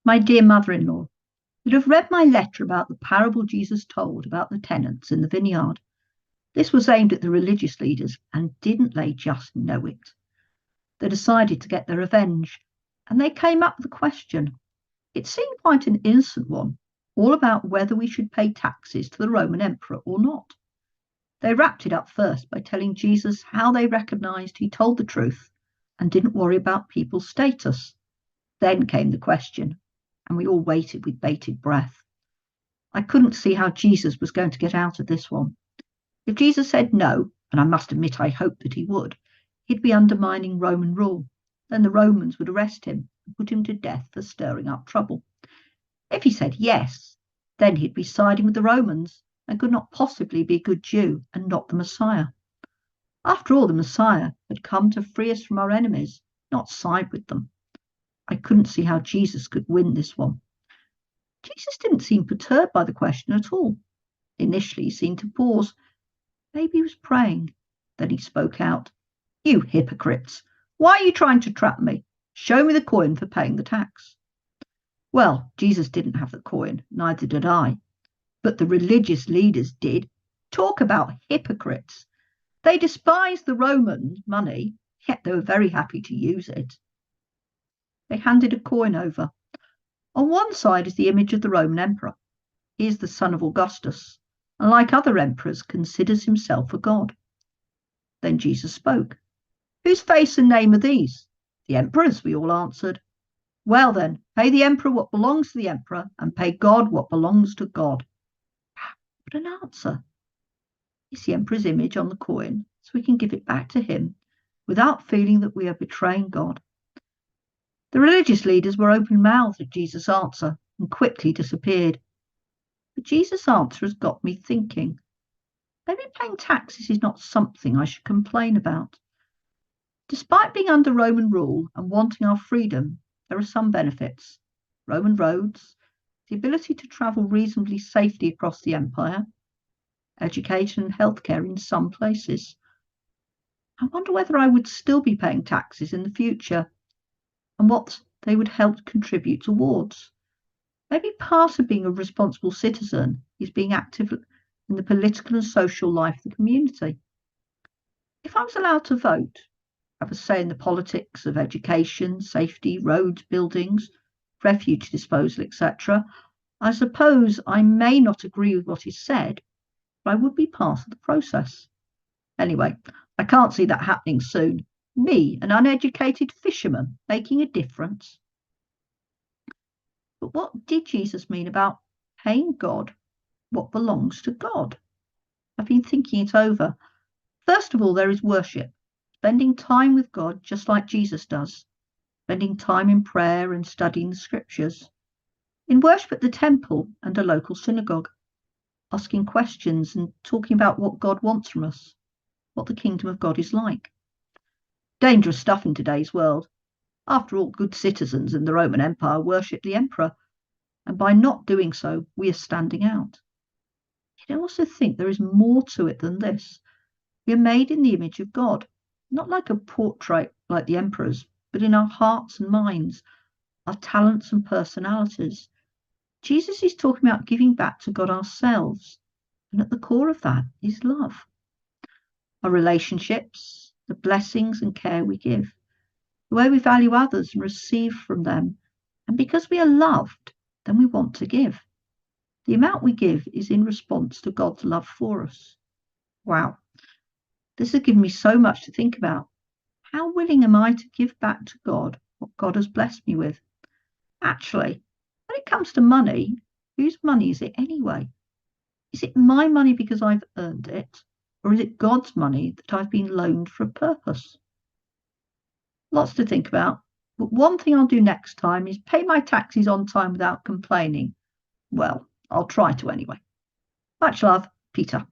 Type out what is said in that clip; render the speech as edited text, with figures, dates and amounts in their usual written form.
My dear mother-in-law, you'd have read my letter about the parable Jesus told about the tenants in the vineyard. This was aimed at the religious leaders, and didn't they just know it? They decided to get their revenge, and they came up with a question. It seemed quite an innocent one, all about whether we should pay taxes to the Roman emperor or not. They wrapped it up first by telling Jesus how they recognized he told the truth and didn't worry about people's status. Then came the question, and we all waited with bated breath. I couldn't see how Jesus was going to get out of this one. If Jesus said no, and I must admit I hoped that he would, he'd be undermining Roman rule. Then the Romans would arrest him and put him to death for stirring up trouble. If he said yes, then he'd be siding with the Romans and could not possibly be a good Jew and not the Messiah. After all, the Messiah had come to free us from our enemies, not side with them. I couldn't see how Jesus could win this one. Jesus didn't seem perturbed by the question at all. Initially, he seemed to pause. Maybe he was praying. Then he spoke out. You hypocrites! Why are you trying to trap me? Show me the coin for paying the tax. Well, Jesus didn't have the coin, neither did I. But the religious leaders did. Talk about hypocrites. They despised the Roman money, yet they were very happy to use it. They handed a coin over. On one side is the image of the Roman emperor. He is the son of Augustus, and like other emperors, considers himself a god. Then Jesus spoke. Whose face and name are these? The emperor's, we all answered. Well then, pay the emperor what belongs to the emperor, and pay God what belongs to God. What an answer. It's the emperor's image on the coin, so we can give it back to him without feeling that we are betraying God. The religious leaders were open-mouthed at Jesus' answer and quickly disappeared. But Jesus' answer has got me thinking. Maybe paying taxes is not something I should complain about. Despite being under Roman rule and wanting our freedom, there are some benefits. Roman roads, the ability to travel reasonably safely across the empire, education and healthcare in some places. I wonder whether I would still be paying taxes in the future and what they would help contribute towards. Maybe part of being a responsible citizen is being active in the political and social life of the community. If I was allowed to vote, have a say in the politics of education, safety, roads, buildings, refuge disposal, etc., I suppose I may not agree with what is said, but I would be part of the process. Anyway, I can't see that happening soon. Me, an uneducated fisherman, making a difference. But what did Jesus mean about paying God what belongs to God? I've been thinking it over. First of all, there is worship, spending time with God just like Jesus does, spending time in prayer and studying the scriptures, in worship at the temple and a local synagogue, asking questions and talking about what God wants from us, what the kingdom of God is like. Dangerous stuff in today's world. After all, good citizens in the Roman Empire worshipped the emperor, and by not doing so, we are standing out. I also think there is more to it than this. We are made in the image of God, not like a portrait like the emperor's, but in our hearts and minds, our talents and personalities. Jesus is talking about giving back to God ourselves, and at the core of that is love. Our relationships, the blessings and care we give, the way we value others and receive from them, and because we are loved, then we want to give. The amount we give is in response to God's love for us. Wow, this has given me so much to think about. How willing am I to give back to God what God has blessed me with? Actually, when it comes to money, whose money is it anyway? Is it my money because I've earned it, or is it God's money that I've been loaned for a purpose? Lots to think about, but one thing I'll do next time is pay my taxes on time without complaining. Well, I'll try to anyway. Much love, Peter.